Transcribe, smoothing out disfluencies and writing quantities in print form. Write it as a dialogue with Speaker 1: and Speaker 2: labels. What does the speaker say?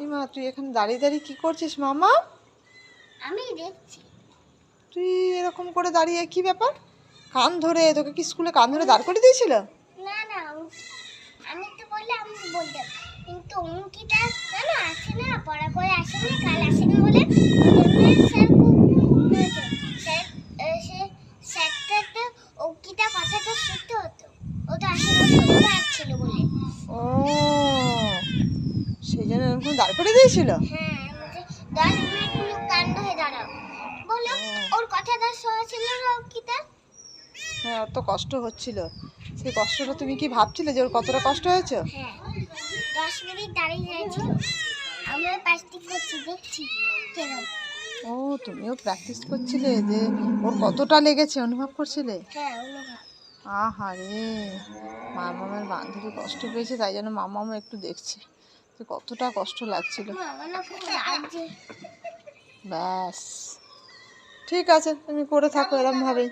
Speaker 1: ইমা, তুই এখানে দাঁড়িয়ে দাঁড়িয়ে কি করছিস মামা?
Speaker 2: আমি দেখছি।
Speaker 1: তুই এরকম করে দাঁড়িয়ে কি ব্যাপার? কান ধরে তোকে কি স্কুলে কান ধরে দাঁড় করে দিয়েছিল?
Speaker 2: না না, আমি তো বললে আমি বলতাম, কিন্তু অঙ্কিতা না আসে না, পড়া করে আসে না, কাল আসেনি বলে স্যার খুব হয়েছে। স্যার সে স্যারটা অঙ্কিতা কথাটা শিখতে হতো, ও তো আসলে শুনতে পারছিল বলে।
Speaker 1: ও, সেই জন্য এরকম দাঁড় করে দিয়েছিল।
Speaker 2: হ্যাঁ, আমাকে 10 মিনিট পুরো কান্ড হয়ে দাঁড়াও বলো, ওর কথাটা শোনা ছিল না অঙ্কিতা।
Speaker 1: হ্যাঁ, ওর তো কষ্ট হচ্ছিল। সেই কষ্টটা তুমি কি ভাবছিলে যে ওর কতটা কষ্ট হয়েছে?
Speaker 2: হ্যাঁ, 10 মিনিট দাঁড়িয়ে যাচ্ছিল, আমরা প্লাস্টিক করছি দেখছি কেরম।
Speaker 1: ও, তুমিও প্র্যাকটিস করছিলে যে ওর কতটা লেগেছে, অনুভব করছিলে?
Speaker 2: হ্যাঁ, অনুভব।
Speaker 1: আহারে, মামামের বান্ধবী কষ্ট পেয়েছে, তাই জন্য মামামও একটু দেখছে যে কতটা কষ্ট লাগছিল।
Speaker 2: আমার না খুব লাগছে।
Speaker 1: ব্যাস, ঠিক আছে, তুমি করে থাকো এরম ভাবেই।